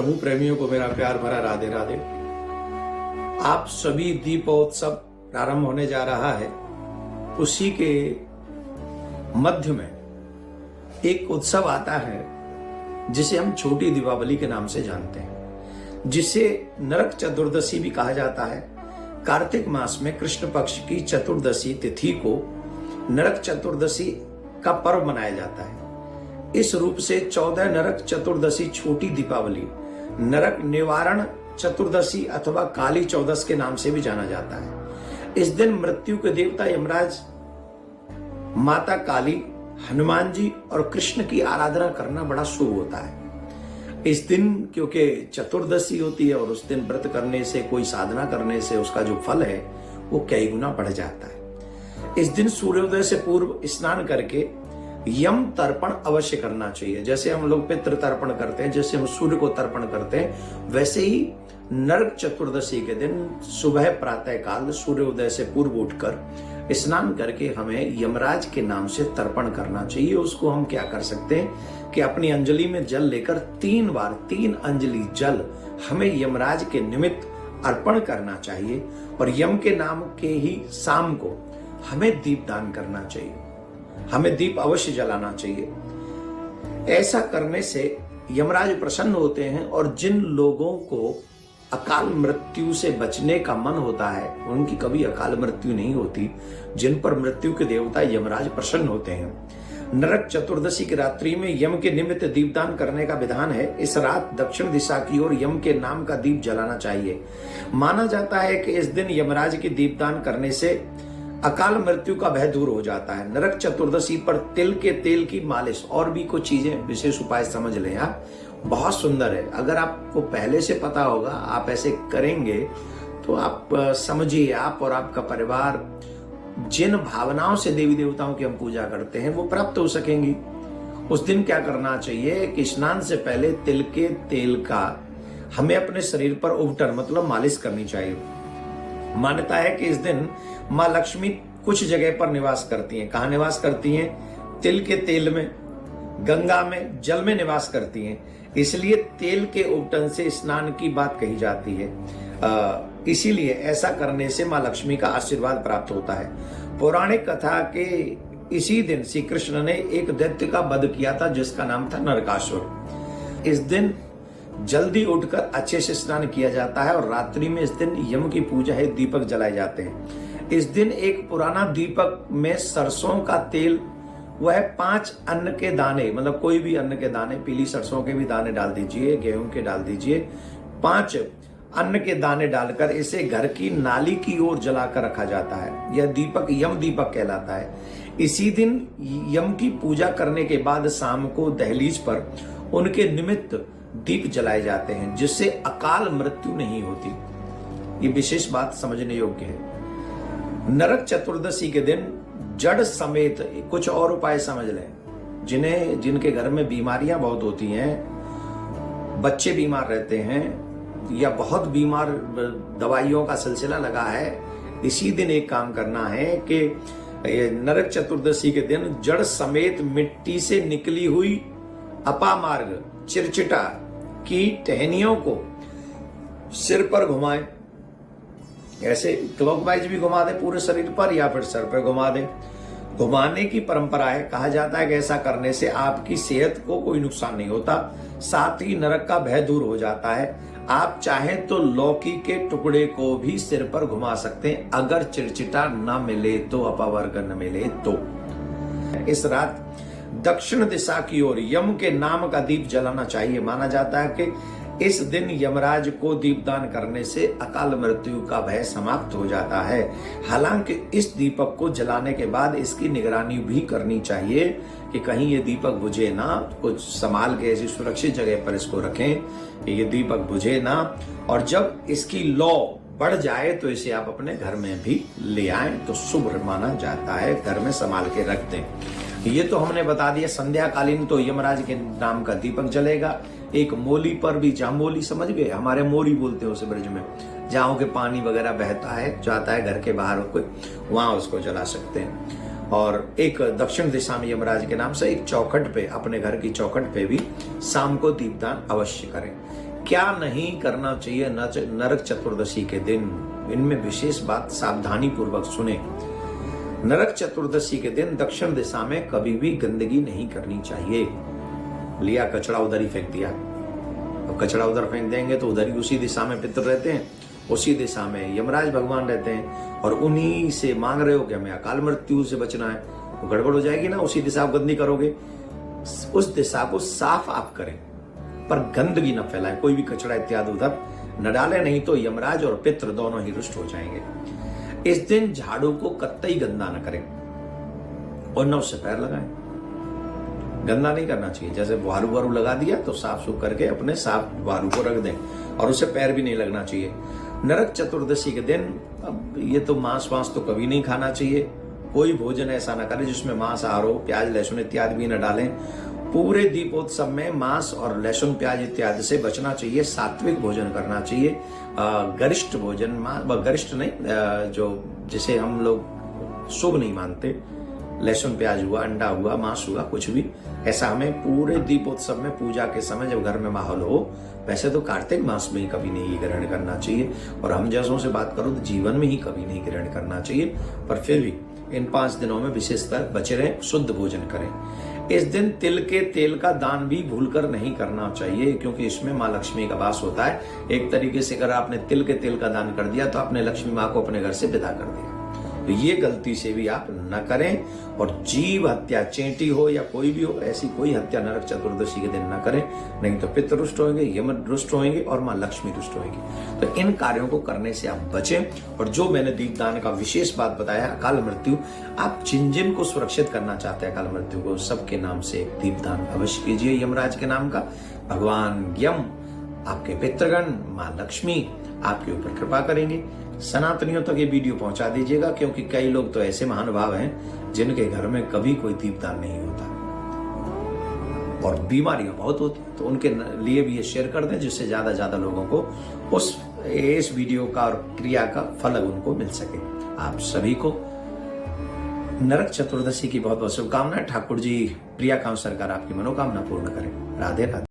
प्रभु प्रेमियों को मेरा प्यार भरा राधे राधे। आप सभी दीपोत्सव प्रारंभ होने जा रहा है, उसी के मध्य में एक उत्सव आता है जिसे हम छोटी दीपावली के नाम से जानते हैं, जिसे नरक चतुर्दशी भी कहा जाता है। कार्तिक मास में कृष्ण पक्ष की चतुर्दशी तिथि को नरक चतुर्दशी का पर्व मनाया जाता है। इस रूप से 14 नरक चतुर्दशी छोटी दीपावली नरक निवारण चतुर्दशी अथवा काली चौदस के नाम से भी जाना जाता है। इस दिन मृत्यु के देवता यमराज, माता काली, हनुमान जी और कृष्ण की आराधना करना बड़ा शुभ होता है। इस दिन क्योंकि चतुर्दशी होती है और उस दिन व्रत करने से, कोई साधना करने से उसका जो फल है वो कई गुना बढ़ जाता है। इस दिन सूर्योदय से पूर्व स्नान करके यम तर्पण अवश्य करना चाहिए। जैसे हम लोग पितृ तर्पण करते हैं, जैसे हम सूर्य को तर्पण करते हैं, वैसे ही नरक चतुर्दशी के दिन सुबह प्रातः काल सूर्योदय से पूर्व उठकर स्नान करके हमें यमराज के नाम से तर्पण करना चाहिए। उसको हम क्या कर सकते हैं कि अपनी अंजलि में जल लेकर 3 बार 3 अंजलि जल हमें यमराज के निमित्त अर्पण करना चाहिए और यम के नाम के ही शाम को हमें दीपदान करना चाहिए। हमें दीप अवश्य जलाना चाहिए। ऐसा करने से यमराज प्रसन्न होते हैं और जिन लोगों को अकाल मृत्यु से बचने का मन होता है उनकी कभी अकाल मृत्यु नहीं होती। जिन पर मृत्यु के देवता यमराज प्रसन्न होते हैं। नरक चतुर्दशी की रात्रि में यम के निमित्त दीपदान करने का विधान है। इस रात दक्षिण दिशा की ओर यम के नाम का दीप जलाना चाहिए। माना जाता है कि इस दिन यमराज के दीपदान करने से अकाल मृत्यु का भय दूर हो जाता है। नरक चतुर्दशी पर तिल के तेल की मालिश और भी कुछ चीजें, विशेष उपाय समझ लें आप, बहुत सुंदर है। अगर आपको पहले से पता होगा, आप ऐसे करेंगे तो आप समझिए, आप और आपका परिवार जिन भावनाओं से देवी देवताओं की हम पूजा करते हैं वो प्राप्त हो सकेंगी। उस दिन क्या करना चाहिए कि स्नान से पहले तिल के तेल का हमें अपने शरीर पर उबटन मतलब मालिश करनी चाहिए। मान्यता है कि इस दिन माँ लक्ष्मी कुछ जगह पर निवास करती हैं। कहाँ निवास करती हैं? तिल के तेल में, गंगा में, जल में निवास करती हैं। इसलिए तेल के उबटन से स्नान की बात कही जाती है। इसीलिए ऐसा करने से माँ लक्ष्मी का आशीर्वाद प्राप्त होता है। पौराणिक कथा के इसी दिन श्री कृष्ण ने एक दैत्य का वध किया था जिसका नाम था नरकासुर। इस दिन जल्दी उठकर अच्छे से स्नान किया जाता है और रात्रि में इस दिन यम की पूजा है, दीपक जलाए जाते हैं। इस दिन एक पुराना दीपक में सरसों का तेल, वह 5 अन्न के दाने, मतलब कोई भी अन्न के दाने, पीली सरसों के भी दाने डाल दीजिए, गेहूं के डाल दीजिए, 5 अन्न के दाने डालकर इसे घर की नाली की ओर जलाकर रखा जाता है। यह दीपक यम दीपक कहलाता है। इसी दिन यम की पूजा करने के बाद शाम को दहलीज पर उनके निमित्त दीप जलाए जाते हैं, जिससे अकाल मृत्यु नहीं होती। ये विशेष बात समझने योग्य है। नरक चतुर्दशी के दिन जड़ समेत कुछ और उपाय समझ लें। जिनके घर में बीमारियां बहुत होती हैं, बच्चे बीमार रहते हैं या बहुत बीमार, दवाइयों का सिलसिला लगा है, इसी दिन एक काम करना है कि नरक चतुर्दशी के दिन जड़ समेत मिट्टी से निकली हुई अपामार्ग चिरचिटा की टहनियों को सिर पर घुमाएं। ऐसे क्लॉकवाइज भी घुमा दे पूरे शरीर पर या फिर सर पर घुमा दे। घुमाने की परंपरा है। कहा जाता है कि ऐसा करने से आपकी सेहत को कोई नुकसान नहीं होता, साथ ही नरक का भय दूर हो जाता है। आप चाहें तो लौकी के टुकड़े को भी सिर पर घुमा सकते हैं, अगर चिरचिटा न मिले तो, अपवर्ग न मिले तो। इस रात दक्षिण दिशा की ओर यम के नाम का दीप जलाना चाहिए। माना जाता है कि इस दिन यमराज को दीपदान करने से अकाल मृत्यु का भय समाप्त हो जाता है। हालांकि इस दीपक को जलाने के बाद इसकी निगरानी भी करनी चाहिए कि कहीं ये दीपक बुझे ना। कुछ संभाल के ऐसी सुरक्षित जगह पर इसको रखें कि ये दीपक बुझे ना, और जब इसकी लौ बढ़ जाए तो इसे आप अपने घर में भी ले आएं तो शुभ माना जाता है। घर में संभाल के रख दें। ये तो हमने बता दिया। संध्या कालीन तो यमराज के नाम का दीपक जलेगा। एक मोली पर भी, जहाँ मोली समझ गए, हमारे मोरी बोलते हैं उसे ब्रज में, जहाँ के पानी वगैरह बहता है, जाता है घर के बाहर कोई, वहां उसको जला सकते हैं। और एक दक्षिण दिशा में यमराज के नाम से एक चौखट पे, अपने घर की चौखट पे भी शाम को दीपदान अवश्य करें। क्या नहीं करना चाहिए नरक चतुर्दशी के दिन, इनमें विशेष बात सावधानी पूर्वक सुने। नरक चतुर्दशी के दिन दक्षिण दिशा में कभी भी गंदगी नहीं करनी चाहिए। लिया कचरा उधर ही फेंक दिया, अब कचरा उधर फेंक देंगे तो उधर ही उसी दिशा में पितर रहते हैं, उसी दिशा में यमराज भगवान रहते हैं, और उन्हीं से मांग रहे हो कि हमें अकाल मृत्यु से बचना है, तो गड़बड़ हो जाएगी ना। उसी दिशा को गंदी करोगे, उस दिशा को साफ आप करें, पर गंदगी न फैलाएं, कोई भी कचरा इत्यादि उधर न डालें, नहीं तो यमराज और पितृ दोनों ही रुष्ट हो जाएंगे। इस दिन झाड़ू को कतई गंदा न करें और न उससे पैर लगाएं। गंदा नहीं करना चाहिए, जैसे वारू वारू लगा दिया तो साफ सुफ करके अपने साफ वारू को रख दें, और उससे पैर भी नहीं लगना चाहिए। नरक चतुर्दशी के दिन अब ये तो मांस वांस तो कभी नहीं खाना चाहिए, कोई भोजन ऐसा न करें जिसमें मांस आहार हो, प्याज लहसुन इत्यादि भी न डालें। पूरे दीपोत्सव में मांस और लहसुन प्याज इत्यादि से बचना चाहिए, सात्विक भोजन करना चाहिए। गरिष्ठ भोजन, गरिष्ठ नहीं, जो जिसे हम लोग शुभ नहीं मानते, लहसुन प्याज हुआ, अंडा हुआ, मांस हुआ, कुछ भी ऐसा हमें पूरे दीपोत्सव में पूजा के समय जब घर में माहौल हो, वैसे तो कार्तिक मास में ही कभी नहीं ग्रहण करना चाहिए, और हम जैसों से बात करो तो जीवन में ही कभी नहीं ग्रहण करना चाहिए। पर फिर भी इन 5 दिनों में विशेषतर बचे रहें, शुद्ध भोजन करें। इस दिन तिल के तेल का दान भी भूलकर नहीं करना चाहिए, क्योंकि इसमें माँ लक्ष्मी का वास होता है। एक तरीके से अगर आपने तिल के तेल का दान कर दिया तो आपने लक्ष्मी माँ को अपने घर से विदा कर दिया। तो ये गलती से भी आप न करें, और जीव हत्या, चेंटी हो या कोई भी हो, ऐसी कोई हत्या नरक चतुर्दशी के दिन न करें, नहीं तो पितृ रुष्ट होंगे, यम रुष्ट होंगे और माँ लक्ष्मी रुष्ट होंगी। तो इन कार्यों को करने से आप बचें। और जो मैंने दीपदान का विशेष बात बताया, अकाल मृत्यु, आप जिन जिन को सुरक्षित करना चाहते हैं अकाल मृत्यु को, सबके नाम से एक दीपदान अवश्य कीजिए यमराज के नाम का। भगवान यम, आपके पितृगण, माँ लक्ष्मी आपके ऊपर कृपा करेंगे। सनातनियों तक ये वीडियो पहुंचा दीजिएगा, क्योंकि कई लोग तो ऐसे महानुभाव हैं जिनके घर में कभी कोई दीपदान नहीं होता और बीमारियां बहुत होती, तो उनके लिए भी ये शेयर कर दें, जिससे ज्यादा लोगों को इस वीडियो का और क्रिया का फल उनको मिल सके। आप सभी को नरक चतुर्दशी की बहुत बहुत शुभकामनाएं। ठाकुर जी प्रिया कांव सरकार आपकी मनोकामना पूर्ण करें। राधे राधे।